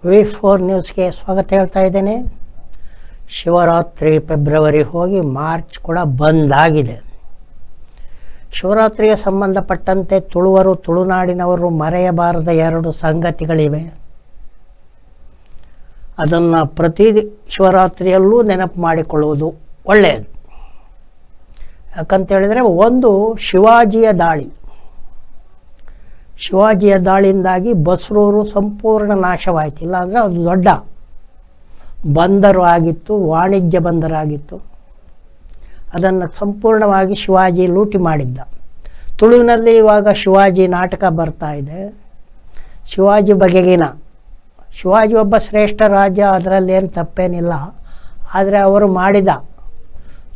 V4 ನ್ಯೂಸ್ಗೆ ಸ್ವಾಗತ ಹೇಳ್ತಾ ಇದ್ದೇನೆ. ಶಿವರಾತ್ರಿ ಫೆಬ್ರವರಿ ಹೋಗಿ ಮಾರ್ಚ್ ಕೂಡ ಬಂದಾಗಿದೆ. ಶಿವರಾತ್ರಿಗೆ ಸಂಬಂಧಪಟ್ಟಂತೆ ತುಳುವರು ತುಳುನಾಡಿನವರು ಮರೆಯಬಾರದ ಎರಡು ಸಂಗತಿಗಳಿವೆ. ಅದನ್ನು ಪ್ರತಿ ಶಿವರಾತ್ರಿಯಲ್ಲೂ ನೆನಪು ಮಾಡಿಕೊಳ್ಳುವುದು ಒಳ್ಳೆಯದು. ಯಾಕಂತೇಳಿದರೆ, ಒಂದು ಶಿವಾಜಿಯ ದಾಳಿ. ಶಿವಾಜಿಯ ದಾಳಿಯಿಂದಾಗಿ ಬಸ್ರೂರು ಸಂಪೂರ್ಣ ನಾಶವಾಯಿತು. ಇಲ್ಲಾಂದರೆ ಅದು ದೊಡ್ಡ ಬಂದರು ಆಗಿತ್ತು, ವಾಣಿಜ್ಯ ಬಂದರಾಗಿತ್ತು. ಅದನ್ನು ಸಂಪೂರ್ಣವಾಗಿ ಶಿವಾಜಿ ಲೂಟಿ ಮಾಡಿದ್ದ. ತುಳುವಿನಲ್ಲಿ ಇವಾಗ ಶಿವಾಜಿ ನಾಟಕ ಬರ್ತಾ ಇದೆ. ಶಿವಾಜಿ ಬಗೆಗಿನ ಶಿವಾಜಿ ಒಬ್ಬ ಶ್ರೇಷ್ಠ ರಾಜ, ಅದರಲ್ಲೇನು ತಪ್ಪೇನಿಲ್ಲ. ಆದರೆ ಅವರು ಮಾಡಿದ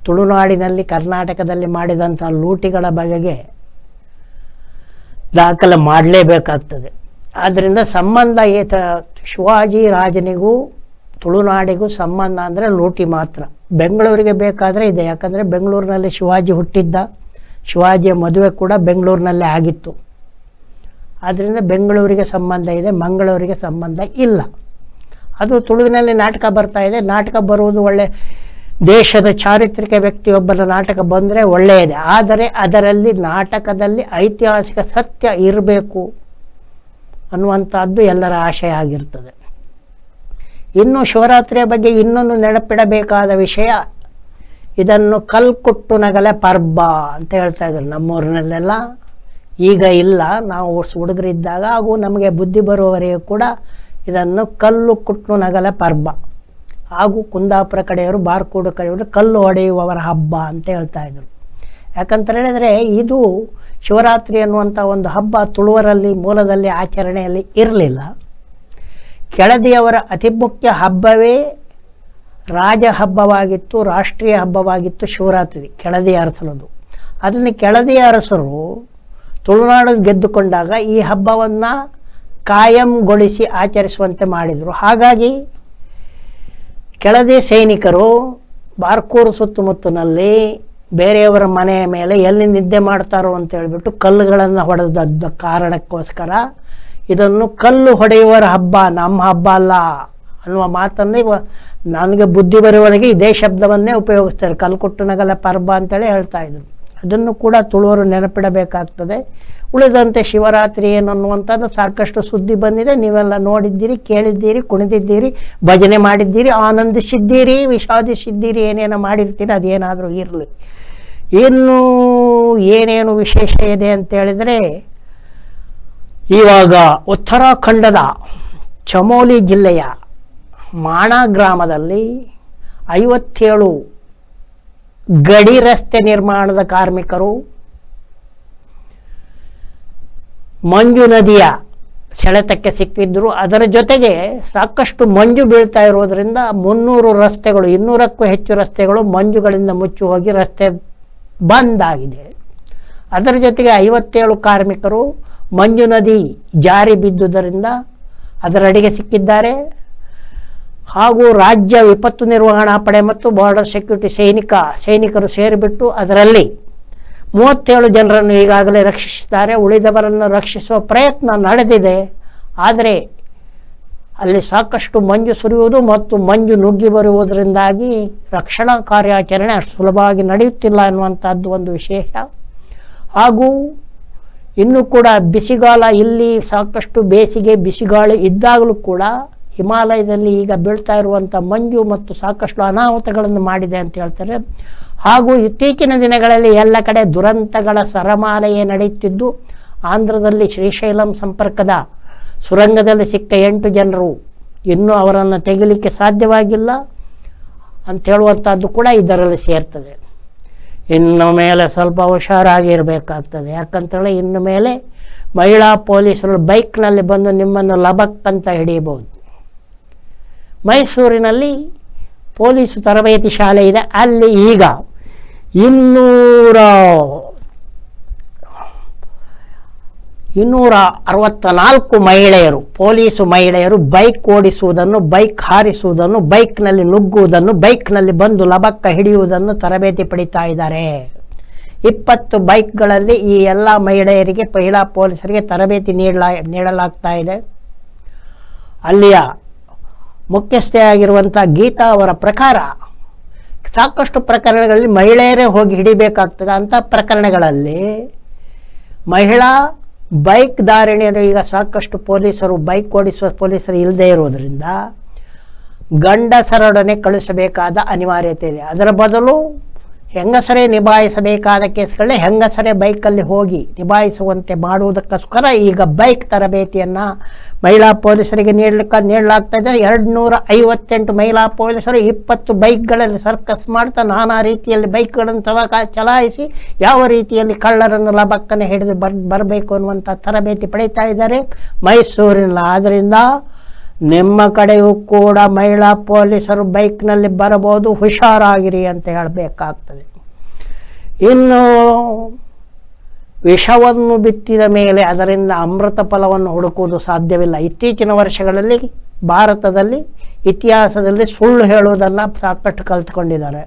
ತುಳುನಾಡಿನಲ್ಲಿ ಕರ್ನಾಟಕದಲ್ಲಿ ಮಾಡಿದಂಥ ಲೂಟಿಗಳ ಬಗೆಗೆ ದಾಖಲೆ ಮಾಡಲೇಬೇಕಾಗ್ತದೆ. ಆದ್ದರಿಂದ ಸಂಬಂಧ ಶಿವಾಜಿ ರಾಜನಿಗೂ ತುಳುನಾಡಿಗೂ ಸಂಬಂಧ ಅಂದರೆ ಲೂಟಿ ಮಾತ್ರ. ಬೆಂಗಳೂರಿಗೆ ಬೇಕಾದರೆ ಇದೆ. ಯಾಕಂದರೆ ಬೆಂಗಳೂರಿನಲ್ಲಿ ಶಿವಾಜಿ ಹುಟ್ಟಿದ್ದ, ಶಿವಾಜಿಯ ಮದುವೆ ಕೂಡ ಬೆಂಗಳೂರಿನಲ್ಲೇ ಆಗಿತ್ತು. ಆದ್ದರಿಂದ ಬೆಂಗಳೂರಿಗೆ ಸಂಬಂಧ ಇದೆ, ಮಂಗಳೂರಿಗೆ ಸಂಬಂಧ ಇಲ್ಲ. ಅದು ತುಳುವಿನಲ್ಲಿ ನಾಟಕ ಬರ್ತಾ ಇದೆ. ನಾಟಕ ಬರುವುದು ಒಳ್ಳೆ, ದೇಶದ ಚಾರಿತ್ರಿಕ ವ್ಯಕ್ತಿಯೊಬ್ಬರ ನಾಟಕ ಬಂದರೆ ಒಳ್ಳೆಯದೇ. ಆದರೆ ಅದರಲ್ಲಿ ನಾಟಕದಲ್ಲಿ ಐತಿಹಾಸಿಕ ಸತ್ಯ ಇರಬೇಕು ಅನ್ನುವಂಥದ್ದು ಎಲ್ಲರ ಆಶಯ ಆಗಿರ್ತದೆ. ಇನ್ನು ಶಿವರಾತ್ರಿಯ ಬಗ್ಗೆ ಇನ್ನೊಂದು ನೆನಪಿಡಬೇಕಾದ ವಿಷಯ, ಇದನ್ನು ಕಲ್ಕುಟ್ಟು ನಗಲೆ ಪರ್ಬ ಅಂತ ಹೇಳ್ತಾ ಇದ್ರು ನಮ್ಮೂರಿನಲ್ಲೆಲ್ಲ. ಈಗ ಇಲ್ಲ, ನಾವು ಹುಡುಗರಿದ್ದಾಗ ಹಾಗೂ ನಮಗೆ ಬುದ್ಧಿ ಬರುವವರೆಗೂ ಕೂಡ ಇದನ್ನು ಕಲ್ಲು ಕುಟ್ಟು ನಗಲೆ ಪರ್ಬ ಹಾಗೂ ಕುಂದಾಪುರ ಕಡೆಯವರು, ಬಾರ್ಕೋಡು ಕಡೆಯವರು ಕಲ್ಲು ಹೊಡೆಯುವವರ ಹಬ್ಬ ಅಂತ ಹೇಳ್ತಾ ಇದ್ರು. ಯಾಕಂತ ಹೇಳಿದರೆ, ಇದು ಶಿವರಾತ್ರಿ ಅನ್ನುವಂಥ ಒಂದು ಹಬ್ಬ ತುಳುವರಲ್ಲಿ ಮೂಲದಲ್ಲಿ ಆಚರಣೆಯಲ್ಲಿ ಇರಲಿಲ್ಲ. ಕೆಳದಿಯವರ ಅತಿ ಮುಖ್ಯ ಹಬ್ಬವೇ ರಾಜ ಹಬ್ಬವಾಗಿತ್ತು, ರಾಷ್ಟ್ರೀಯ ಹಬ್ಬವಾಗಿತ್ತು ಶಿವರಾತ್ರಿ, ಕೆಳದಿಯ ಅರಸರದು. ಅದನ್ನು ಕೆಳದಿಯ ಅರಸರು ತುಳುನಾಡು ಗೆದ್ದುಕೊಂಡಾಗ ಈ ಹಬ್ಬವನ್ನು ಕಾಯಂಗೊಳಿಸಿ ಆಚರಿಸುವಂತೆ ಮಾಡಿದರು. ಹಾಗಾಗಿ ಕೆಳದಿ ಸೈನಿಕರು ಬಾರ್ಕೂರು ಸುತ್ತಮುತ್ತಲಿನಲ್ಲಿ ಬೇರೆಯವರ ಮನೆಯ ಮೇಲೆ ಎಲ್ಲಿ ನಿದ್ದೆ ಮಾಡ್ತಾರೋ ಅಂತ ಹೇಳ್ಬಿಟ್ಟು ಕಲ್ಲುಗಳನ್ನು ಹೊಡೆದದ್ದ ಕಾರಣಕ್ಕೋಸ್ಕರ ಇದನ್ನು ಕಲ್ಲು ಹೊಡೆಯುವರ ಹಬ್ಬ, ನಮ್ಮ ಹಬ್ಬ ಅಲ್ಲ ಅನ್ನುವ ಮಾತನ್ನು ನನಗೆ ಬುದ್ಧಿ ಬರುವವರೆಗೆ ಇದೇ ಶಬ್ದವನ್ನೇ ಉಪಯೋಗಿಸ್ತಾರೆ. ಕಲ್ಕುಟ್ಟು ನಗಲ ಪರ್ಬ ಅಂತೇಳಿ ಹೇಳ್ತಾ ಇದ್ರು. ಅದನ್ನು ಕೂಡ ತುಳುವರು ನೆನಪಿಡಬೇಕಾಗ್ತದೆ. ಉಳಿದಂತೆ ಶಿವರಾತ್ರಿ ಏನು ಅನ್ನುವಂಥದ್ದು ಸಾಕಷ್ಟು ಸುದ್ದಿ ಬಂದಿದೆ. ನೀವೆಲ್ಲ ನೋಡಿದ್ದೀರಿ, ಕೇಳಿದ್ದೀರಿ, ಕುಣಿದಿದ್ದೀರಿ, ಭಜನೆ ಮಾಡಿದ್ದೀರಿ, ಆನಂದಿಸಿದ್ದೀರಿ, ವಿಷಾದಿಸಿದ್ದೀರಿ, ಏನೇನೋ ಮಾಡಿರ್ತೀರಿ. ಅದೇನಾದರೂ ಇರಲಿ. ಇನ್ನು ಏನೇನು ವಿಶೇಷ ಇದೆ ಅಂತೇಳಿದರೆ, ಇವಾಗ ಉತ್ತರಾಖಂಡದ ಚಮೋಲಿ ಜಿಲ್ಲೆಯ ಮಾಣಾ ಗ್ರಾಮದಲ್ಲಿ 57 ಗಡಿ ರಸ್ತೆ ನಿರ್ಮಾಣದ ಕಾರ್ಮಿಕರು ಮಂಜು ನದಿಯ ಸೆಳೆತಕ್ಕೆ ಸಿಕ್ಕಿದ್ರು. ಅದರ ಜೊತೆಗೆ ಸಾಕಷ್ಟು ಮಂಜು ಬೀಳ್ತಾ ಇರೋದ್ರಿಂದ 300 ರಸ್ತೆಗಳು, 200ಕ್ಕೂ ಹೆಚ್ಚು ರಸ್ತೆಗಳು ಮಂಜುಗಳಿಂದ ಮುಚ್ಚಿ ಹೋಗಿ ರಸ್ತೆ ಬಂದ್ ಆಗಿದೆ. ಅದರ ಜೊತೆಗೆ 57 ಕಾರ್ಮಿಕರು ಮಂಜು ನದಿ ಜಾರಿ ಬಿದ್ದುದರಿಂದ ಅದರಡಿಗೆ ಸಿಕ್ಕಿದ್ದಾರೆ. ಹಾಗೂ ರಾಜ್ಯ ವಿಪತ್ತು ನಿರ್ವಹಣಾ ಪಡೆ ಮತ್ತು ಬಾರ್ಡರ್ ಸೆಕ್ಯೂರಿಟಿ ಸೈನಿಕರು ಸೇರಿಬಿಟ್ಟು ಅದರಲ್ಲಿ 37 ಜನರನ್ನು ಈಗಾಗಲೇ ರಕ್ಷಿಸಿದ್ದಾರೆ. ಉಳಿದವರನ್ನು ರಕ್ಷಿಸುವ ಪ್ರಯತ್ನ ನಡೆದಿದೆ. ಆದರೆ ಅಲ್ಲಿ ಸಾಕಷ್ಟು ಮಂಜು ಸುರಿಯುವುದು ಮತ್ತು ಮಂಜು ನುಗ್ಗಿ ಬರುವುದರಿಂದಾಗಿ ರಕ್ಷಣಾ ಕಾರ್ಯಾಚರಣೆ ಅಷ್ಟು ಸುಲಭವಾಗಿ ನಡೆಯುತ್ತಿಲ್ಲ ಎನ್ನುವಂಥದ್ದು ಒಂದು ವಿಶೇಷ. ಹಾಗೂ ಇನ್ನೂ ಕೂಡ ಬಿಸಿಗಾಲ, ಇಲ್ಲಿ ಸಾಕಷ್ಟು ಬೇಸಿಗೆ ಬಿಸಿಗಾಳಿ ಇದ್ದಾಗಲೂ ಕೂಡ ಹಿಮಾಲಯದಲ್ಲಿ ಈಗ ಬೀಳ್ತಾ ಇರುವಂಥ ಮಂಜು ಮತ್ತು ಸಾಕಷ್ಟು ಅನಾಹುತಗಳನ್ನು ಮಾಡಿದೆ ಅಂತ ಹೇಳ್ತಾರೆ. ಹಾಗೂ ಇತ್ತೀಚಿನ ದಿನಗಳಲ್ಲಿ ಎಲ್ಲ ಕಡೆ ದುರಂತಗಳ ಸರಮಾಲೆಯೇ ನಡೆಯುತ್ತಿದ್ದು, ಆಂಧ್ರದಲ್ಲಿ ಶ್ರೀಶೈಲಂ ಸಂಪರ್ಕದ ಸುರಂಗದಲ್ಲಿ ಸಿಕ್ಕ 8 ಜನರು ಇನ್ನೂ ಅವರನ್ನು ತೆಗಿಲಿಕ್ಕೆ ಸಾಧ್ಯವಾಗಿಲ್ಲ ಅಂತ ಹೇಳುವಂಥದ್ದು ಕೂಡ ಇದರಲ್ಲಿ ಸೇರ್ತದೆ. ಇನ್ನು ಮೇಲೆ ಸ್ವಲ್ಪ ಹುಷಾರಾಗಿರಬೇಕಾಗ್ತದೆ. ಯಾಕಂತೇಳಿ ಇನ್ನು ಮೇಲೆ ಮಹಿಳಾ ಪೊಲೀಸರು ಬೈಕ್ನಲ್ಲಿ ಬಂದು ನಿಮ್ಮನ್ನು ಲಬಕ್ ಅಂತ ಹಿಡಿಯಬಹುದು. ಮೈಸೂರಿನಲ್ಲಿ ಪೊಲೀಸ್ ತರಬೇತಿ ಶಾಲೆ ಇದೆ. ಅಲ್ಲಿ ಈಗ 264 ಮಹಿಳೆಯರು, ಪೊಲೀಸು ಮಹಿಳೆಯರು ಬೈಕ್ ಓಡಿಸುವುದನ್ನು, ಬೈಕ್ ಹಾರಿಸುವುದನ್ನು, ಬೈಕ್ನಲ್ಲಿ ನುಗ್ಗುವುದನ್ನು, ಬೈಕ್ನಲ್ಲಿ ಬಂದು ಲಬಕ್ಕ ಹಿಡಿಯುವುದನ್ನು ತರಬೇತಿ ಪಡಿತಾ ಇದ್ದಾರೆ. 20 ಬೈಕ್ಗಳಲ್ಲಿ ಈ ಎಲ್ಲ ಮಹಿಳಾ ಪೊಲೀಸರಿಗೆ ತರಬೇತಿ ನೀಡಲಾಗ್ತಾ ಇದೆ. ಅಲ್ಲಿಯ ಮುಖ್ಯಸ್ಥೆಯಾಗಿರುವಂಥ ಗೀತಾ ಅವರ ಪ್ರಕಾರ ಸಾಕಷ್ಟು ಪ್ರಕರಣಗಳಲ್ಲಿ ಮಹಿಳೆಯರೇ ಹೋಗಿ ಹಿಡಿಬೇಕಾಗ್ತದೆ. ಅಂಥ ಪ್ರಕರಣಗಳಲ್ಲಿ ಮಹಿಳಾ ಬೈಕ್ ಧಾರಣೆಯನ್ನು ಈಗ ಸಾಕಷ್ಟು ಪೊಲೀಸರು ಬೈಕ್ ಓಡಿಸುವ ಪೊಲೀಸರು ಇಲ್ಲದೇ ಇರೋದರಿಂದ ಗಂಡಸರೊಡನೆ ಕಳಿಸಬೇಕಾದ ಅನಿವಾರ್ಯತೆ ಇದೆ. ಅದರ ಬದಲು ಹೆಂಗಸರೇ ನಿಭಾಯಿಸಬೇಕಾದ ಕೇಸ್ಗಳೇ ಹೆಂಗಸರೇ ಬೈಕಲ್ಲಿ ಹೋಗಿ ನಿಭಾಯಿಸುವಂತೆ ಮಾಡುವುದಕ್ಕೋಸ್ಕರ ಈಗ ಬೈಕ್ ತರಬೇತಿಯನ್ನು ಮಹಿಳಾ ಪೊಲೀಸರಿಗೆ ನೀಡಲಾಗ್ತಾ ಇದೆ. 258 ಮಹಿಳಾ ಪೊಲೀಸರು 20 ಬೈಕ್ಗಳಲ್ಲಿ ಸರ್ಕಸ್ ಮಾಡ್ತಾ ನಾನಾ ರೀತಿಯಲ್ಲಿ ಬೈಕ್ಗಳನ್ನು ಚಲಾಯಿಸಿ ಯಾವ ರೀತಿಯಲ್ಲಿ ಕಳ್ಳರನ್ನು ಲಬಕ್ಕನೆ ಹಿಡಿದು ಬರಬೇಕು ಅನ್ನುವಂಥ ತರಬೇತಿ ಪಡೀತಾ ಇದ್ದಾರೆ ಮೈಸೂರಿನ. ಆದ್ದರಿಂದ ನಿಮ್ಮ ಕಡೆಯೂ ಕೂಡ ಮಹಿಳಾ ಪೊಲೀಸರು ಬೈಕ್ನಲ್ಲಿ ಬರಬಹುದು, ಹುಷಾರಾಗಿರಿ ಅಂತ ಹೇಳಬೇಕಾಗ್ತದೆ. ಇನ್ನು ವಿಷವನ್ನು ಬಿತ್ತಿದ ಮೇಲೆ ಅದರಿಂದ ಅಮೃತ ಫಲವನ್ನು ಹುಡುಕುವುದು ಸಾಧ್ಯವಿಲ್ಲ. ಇತ್ತೀಚಿನ ವರ್ಷಗಳಲ್ಲಿ ಭಾರತದಲ್ಲಿ ಇತಿಹಾಸದಲ್ಲಿ ಸುಳ್ಳು ಹೇಳುವುದನ್ನು ಸಾಕಷ್ಟು ಕಲ್ತ್ಕೊಂಡಿದ್ದಾರೆ,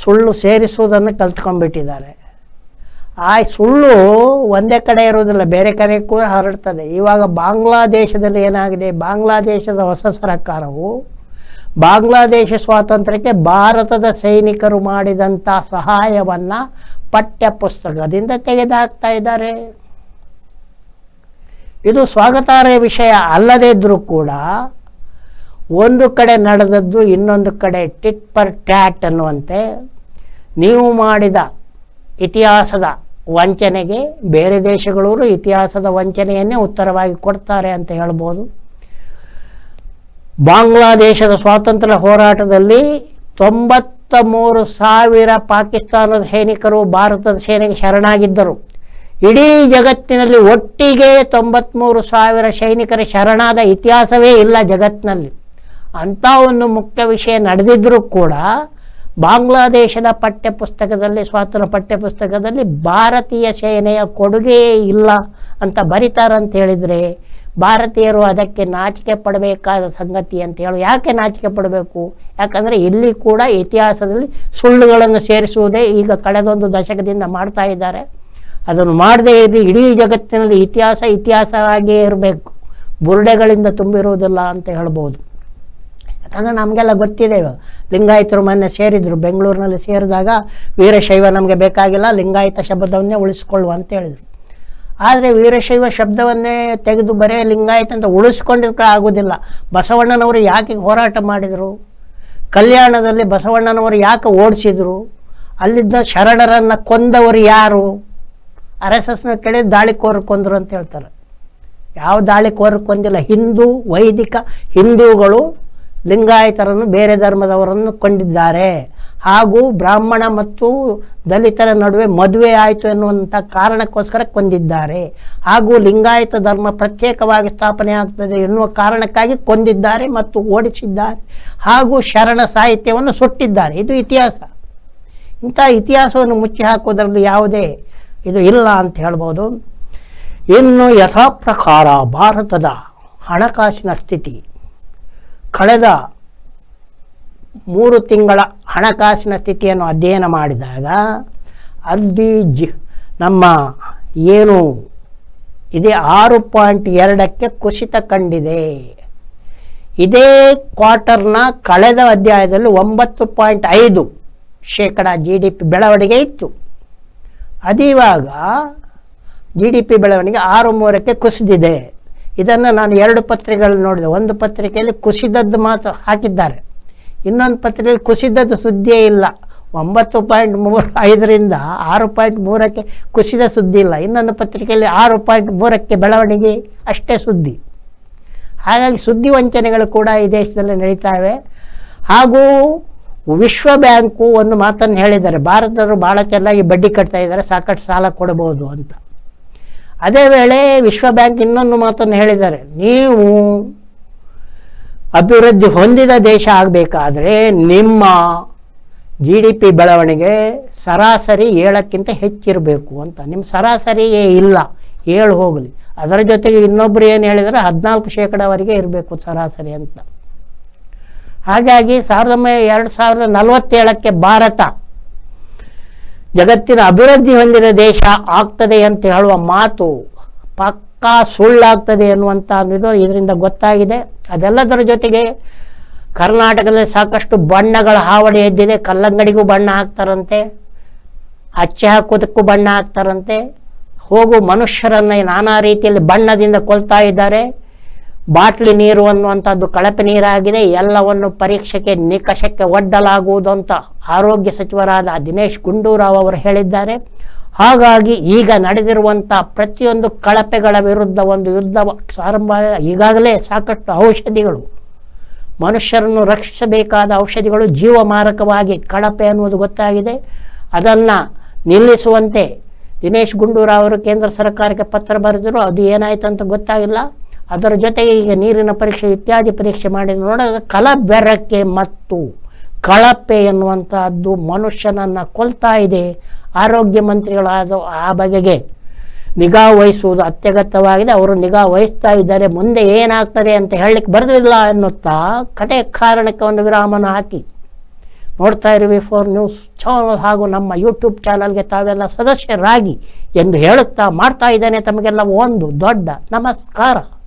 ಸುಳ್ಳು ಸೇರಿಸುವುದನ್ನು ಕಲ್ತ್ಕೊಂಡ್ಬಿಟ್ಟಿದ್ದಾರೆ. ಆ ಸುಳ್ಳು ಒಂದೇ ಕಡೆ ಇರುವುದಿಲ್ಲ, ಬೇರೆ ಕಡೆ ಕೂಡ ಹರಡ್ತದೆ. ಇವಾಗ ಬಾಂಗ್ಲಾದೇಶದಲ್ಲಿ ಏನಾಗಿದೆ, ಬಾಂಗ್ಲಾದೇಶದ ಹೊಸ ಸರ್ಕಾರವು ಬಾಂಗ್ಲಾದೇಶ ಸ್ವಾತಂತ್ರ್ಯಕ್ಕೆ ಭಾರತದ ಸೈನಿಕರು ಮಾಡಿದಂಥ ಸಹಾಯವನ್ನು ಪಠ್ಯ ಪುಸ್ತಕದಿಂದ ತೆಗೆದುಹಾಕ್ತಾ ಇದ್ದಾರೆ. ಇದು ಸ್ವಾಗತಾರ್ಹ ವಿಷಯ ಅಲ್ಲದೇ ಇದ್ದರೂ ಕೂಡ ಒಂದು ಕಡೆ ನಡೆದದ್ದು ಇನ್ನೊಂದು ಕಡೆ ಟಿಟ್ ಫಾರ್ ಟ್ಯಾಟ್ ಅನ್ನುವಂತೆ ನೀವು ಮಾಡಿದ ಇತಿಹಾಸದ ವಂಚನೆಗೆ ಬೇರೆ ದೇಶಗಳವರು ಇತಿಹಾಸದ ವಂಚನೆಯನ್ನೇ ಉತ್ತರವಾಗಿ ಕೊಡ್ತಾರೆ ಅಂತ ಹೇಳ್ಬೋದು. ಬಾಂಗ್ಲಾದೇಶದ ಸ್ವಾತಂತ್ರ್ಯ ಹೋರಾಟದಲ್ಲಿ 93,000 ಪಾಕಿಸ್ತಾನದ ಸೈನಿಕರು ಭಾರತದ ಸೇನೆಗೆ ಶರಣಾಗಿದ್ದರು. ಇಡೀ ಜಗತ್ತಿನಲ್ಲಿ ಒಟ್ಟಿಗೆ 93,000 ಸೈನಿಕರ ಶರಣಾದ ಇತಿಹಾಸವೇ ಇಲ್ಲ ಜಗತ್ತಿನಲ್ಲಿ. ಅಂಥ ಒಂದು ಮುಖ್ಯ ವಿಷಯ ನಡೆದಿದ್ದರೂ ಕೂಡ ಬಾಂಗ್ಲಾದೇಶದ ಪಠ್ಯಪುಸ್ತಕದಲ್ಲಿ ಸ್ವಾತಂತ್ರ್ಯ ಪಠ್ಯಪುಸ್ತಕದಲ್ಲಿ ಭಾರತೀಯ ಸೇನೆಯ ಕೊಡುಗೆ ಇಲ್ಲ ಅಂತ ಬರೀತಾರಂತ ಹೇಳಿದರೆ ಭಾರತೀಯರು ಅದಕ್ಕೆ ನಾಚಿಕೆ ಪಡಬೇಕಾದ ಸಂಗತಿ ಅಂತ ಹೇಳಿ. ಯಾಕೆ ನಾಚಿಕೆ ಪಡಬೇಕು? ಯಾಕಂದರೆ ಇಲ್ಲಿ ಕೂಡ ಇತಿಹಾಸದಲ್ಲಿ ಸುಳ್ಳುಗಳನ್ನು ಸೇರಿಸುವುದೇ ಈಗ ಕಳೆದೊಂದು ದಶಕದಿಂದ ಮಾಡ್ತಾ ಇದ್ದಾರೆ. ಅದನ್ನು ಮಾಡದೇ ಇದ್ದು ಇಡೀ ಜಗತ್ತಿನಲ್ಲಿ ಇತಿಹಾಸವಾಗಿಯೇ ಇರಬೇಕು, ಬುರುಡೆಗಳಿಂದ ತುಂಬಿರುವುದಿಲ್ಲ ಅಂತ ಹೇಳ್ಬೋದು. ಯಾಕಂದರೆ ನಮಗೆಲ್ಲ ಗೊತ್ತಿದೆ. ಲಿಂಗಾಯತರು ಮೊನ್ನೆ ಸೇರಿದ್ರು, ಬೆಂಗಳೂರಿನಲ್ಲಿ ಸೇರಿದಾಗ ವೀರಶೈವ ನಮಗೆ ಬೇಕಾಗಿಲ್ಲ, ಲಿಂಗಾಯತ ಶಬ್ದವನ್ನೇ ಉಳಿಸ್ಕೊಳ್ಳುವ ಅಂತ ಹೇಳಿದರು. ಆದರೆ ವೀರಶೈವ ಶಬ್ದವನ್ನೇ ತೆಗೆದು ಬರೇ ಲಿಂಗಾಯತ ಅಂತ ಉಳಿಸ್ಕೊಂಡಿದ್ರೆ ಆಗೋದಿಲ್ಲ. ಬಸವಣ್ಣನವರು ಯಾಕೆ ಹೋರಾಟ ಮಾಡಿದರು? ಕಲ್ಯಾಣದಲ್ಲಿ ಬಸವಣ್ಣನವರು ಯಾಕೆ ಓಡಿಸಿದರು? ಅಲ್ಲಿದ್ದ ಶರಣರನ್ನು ಕೊಂದವರು ಯಾರು? RSSನ ಕಡೆ ದಾಳಿಕೋರರು ಕೊಂದರು ಅಂತ ಹೇಳ್ತಾರೆ. ಯಾವ ದಾಳಿಕೋರರು ಕೊಂದಿಲ್ಲ. ವೈದಿಕ ಹಿಂದೂಗಳು ಲಿಂಗಾಯತರನ್ನು ಬೇರೆ ಧರ್ಮದವರನ್ನು ಕೊಂಡಿದ್ದಾರೆ. ಹಾಗೂ ಬ್ರಾಹ್ಮಣ ಮತ್ತು ದಲಿತರ ನಡುವೆ ಮದುವೆ ಆಯಿತು ಎನ್ನುವಂಥ ಕಾರಣಕ್ಕೋಸ್ಕರ ಕೊಂದಿದ್ದಾರೆ. ಹಾಗೂ ಲಿಂಗಾಯತ ಧರ್ಮ ಪ್ರತ್ಯೇಕವಾಗಿ ಸ್ಥಾಪನೆ ಆಗ್ತದೆ ಎನ್ನುವ ಕಾರಣಕ್ಕಾಗಿ ಕೊಂದಿದ್ದಾರೆ ಮತ್ತು ಓಡಿಸಿದ್ದಾರೆ. ಹಾಗೂ ಶರಣ ಸಾಹಿತ್ಯವನ್ನು ಸುಟ್ಟಿದ್ದಾರೆ. ಇದು ಇತಿಹಾಸ. ಇಂಥ ಇತಿಹಾಸವನ್ನು ಮುಚ್ಚಿ ಹಾಕೋದ್ರಲ್ಲಿ ಯಾವುದೇ ಇದು ಇಲ್ಲ ಅಂತ ಹೇಳ್ಬೋದು. ಇನ್ನು ಯಥಾ ಪ್ರಕಾರ ಭಾರತದ ಹಣಕಾಸಿನ ಸ್ಥಿತಿ ಕಳೆದ 3 ತಿಂಗಳ ಹಣಕಾಸಿನ ಸ್ಥಿತಿಯನ್ನು ಅಧ್ಯಯನ ಮಾಡಿದಾಗ ಅಲ್ಲಿ ನಮ್ಮ ಏನು ಇದೇ 6.2ಕ್ಕೆ ಕುಸಿತ ಕಂಡಿದೆ. ಇದೇ ಕ್ವಾರ್ಟರ್ನ ಕಳೆದ ಅಧ್ಯಾಯದಲ್ಲಿ 9.5% GDP ಬೆಳವಣಿಗೆ ಇತ್ತು. ಅದಿವಾಗ GDP ಬೆಳವಣಿಗೆ 6.3ಕ್ಕೆ ಕುಸಿದಿದೆ. ಇದನ್ನು ನಾನು 2 ಪತ್ರಿಕೆಗಳಲ್ಲಿ ನೋಡಿದೆ. ಒಂದು ಪತ್ರಿಕೆಯಲ್ಲಿ ಕುಸಿದದ್ದು ಮಾತ್ರ ಹಾಕಿದ್ದಾರೆ, ಇನ್ನೊಂದು ಪತ್ರಿಕೆಯಲ್ಲಿ ಕುಸಿದದ್ದು ಸುದ್ದಿಯೇ ಇಲ್ಲ. 9.35ರಿಂದ 6.3ಕ್ಕೆ ಕುಸಿದ ಸುದ್ದಿ ಇಲ್ಲ. ಇನ್ನೊಂದು ಪತ್ರಿಕೆಯಲ್ಲಿ 6.3ಕ್ಕೆ ಬೆಳವಣಿಗೆ ಅಷ್ಟೇ ಸುದ್ದಿ. ಹಾಗಾಗಿ ಸುದ್ದಿ ವಂಚನೆಗಳು ಕೂಡ ಈ ದೇಶದಲ್ಲಿ ನಡೀತಾ ಇವೆ. ಹಾಗೂ ವಿಶ್ವ ಬ್ಯಾಂಕು ಒಂದು ಮಾತನ್ನು ಹೇಳಿದ್ದಾರೆ, ಭಾರತದವರು ಭಾಳ ಚೆನ್ನಾಗಿ ಬಡ್ಡಿ ಕಟ್ತಾ ಇದ್ದಾರೆ, ಸಾಕಷ್ಟು ಸಾಲ ಕೊಡಬಹುದು ಅಂತ. ಅದೇ ವೇಳೆ ವಿಶ್ವ ಬ್ಯಾಂಕ್ ಇನ್ನೊಂದು ಮಾತನ್ನು ಹೇಳಿದ್ದಾರೆ, ನೀವು ಅಭಿವೃದ್ಧಿ ಹೊಂದಿದ ದೇಶ ಆಗಬೇಕಾದ್ರೆ ನಿಮ್ಮ GDP ಬೆಳವಣಿಗೆ ಸರಾಸರಿ 7ಕ್ಕಿಂತ ಹೆಚ್ಚಿರಬೇಕು ಅಂತ. ನಿಮ್ಮ ಸರಾಸರಿಯೇ ಇಲ್ಲ, 7 ಹೋಗಲಿ. ಅದರ ಜೊತೆಗೆ ಇನ್ನೊಬ್ಬರು ಏನು ಹೇಳಿದರೆ 14% ಇರಬೇಕು ಸರಾಸರಿ ಅಂತ. ಹಾಗಾಗಿ 2047ಕ್ಕೆ ಭಾರತ ಜಗತ್ತಿನ ಅಭಿವೃದ್ಧಿ ಹೊಂದಿದ ದೇಶ ಆಗ್ತದೆ ಅಂತ ಹೇಳುವ ಮಾತು ಪಕ್ಕ ಪಕ್ಕಾ ಸುಳ್ಳಾಗ್ತದೆ ಅನ್ನುವಂಥ ಇದು ಇದರಿಂದ ಗೊತ್ತಾಗಿದೆ. ಅದೆಲ್ಲದರ ಜೊತೆಗೆ ಕರ್ನಾಟಕದಲ್ಲಿ ಸಾಕಷ್ಟು ಬಣ್ಣಗಳ ಹಾವಳಿ ಎದ್ದಿದೆ. ಕಲ್ಲಂಗಡಿಗೂ ಬಣ್ಣ ಹಾಕ್ತಾರಂತೆ, ಅಚ್ಚೆ ಹಾಕೋದಕ್ಕೂ ಬಣ್ಣ ಹಾಕ್ತಾರಂತೆ, ಹೋಗು ಮನುಷ್ಯರನ್ನು ನಾನಾ ರೀತಿಯಲ್ಲಿ ಬಣ್ಣದಿಂದ ಕೊಲ್ತಾ ಇದ್ದಾರೆ. ಬಾಟ್ಲಿ ನೀರು ಅನ್ನುವಂಥದ್ದು ಕಳಪೆ ನೀರಾಗಿದೆ. ಎಲ್ಲವನ್ನು ಪರೀಕ್ಷೆಗೆ ನಿಕಷಕ್ಕೆ ಒಡ್ಡಲಾಗುವುದು ಅಂತ ಆರೋಗ್ಯ ಸಚಿವರಾದ ದಿನೇಶ್ ಗುಂಡೂರಾವ್ ಅವರು ಹೇಳಿದ್ದಾರೆ. ಹಾಗಾಗಿ ಈಗ ನಡೆದಿರುವಂಥ ಪ್ರತಿಯೊಂದು ಕಳಪೆಗಳ ವಿರುದ್ಧ ಒಂದು ಯುದ್ಧ ಪ್ರಾರಂಭ. ಈಗಾಗಲೇ ಸಾಕಷ್ಟು ಔಷಧಿಗಳು, ಮನುಷ್ಯರನ್ನು ರಕ್ಷಿಸಬೇಕಾದ ಔಷಧಿಗಳು ಜೀವಮಾರಕವಾಗಿ ಕಳಪೆ ಅನ್ನುವುದು ಗೊತ್ತಾಗಿದೆ. ಅದನ್ನು ನಿಲ್ಲಿಸುವಂತೆ ದಿನೇಶ್ ಗುಂಡೂರಾವ್ ಅವರು ಕೇಂದ್ರ ಸರ್ಕಾರಕ್ಕೆ ಪತ್ರ ಬರೆದರು. ಅದು ಏನಾಯ್ತು ಅಂತ ಗೊತ್ತಾಗಿಲ್ಲ. ಅದರ ಜೊತೆಗೆ ಈಗ ನೀರಿನ ಪರೀಕ್ಷೆ ಇತ್ಯಾದಿ ಪರೀಕ್ಷೆ ಮಾಡಿ ನೋಡಿದ್ರೆ ಕಲಬೆರಕೆ ಮತ್ತು ಕಳಪೆ ಎನ್ನುವಂಥದ್ದು ಮನುಷ್ಯನನ್ನು ಕೊಲ್ತಾ ಇದೆ. ಆರೋಗ್ಯ ಮಂತ್ರಿಗಳಾದ ಆ ಬಗೆಗೆ ನಿಗಾ ವಹಿಸುವುದು ಅತ್ಯಗತ್ಯವಾಗಿದೆ. ಅವರು ನಿಗಾ ವಹಿಸ್ತಾ ಇದ್ದಾರೆ. ಮುಂದೆ ಏನಾಗ್ತದೆ ಅಂತ ಹೇಳಲಿಕ್ಕೆ ಬರೋದಿಲ್ಲ ಎನ್ನುತ್ತಾ ಕಡೆ ಕಾರಣಕ್ಕೆ ಒಂದು ವಿರಾಮನ ಹಾಕಿ ನೋಡ್ತಾ ಇರಿ V4 ನ್ಯೂಸ್ ಚಾನಲ್ ಹಾಗೂ ನಮ್ಮ ಯೂಟ್ಯೂಬ್ ಚಾನಲ್ಗೆ ತಾವೆಲ್ಲ ಸದಸ್ಯರಾಗಿ ಎಂದು ಹೇಳುತ್ತಾ ಮಾಡ್ತಾ ಇದ್ದೇನೆ ತಮಗೆಲ್ಲ ಒಂದು ದೊಡ್ಡ ನಮಸ್ಕಾರ.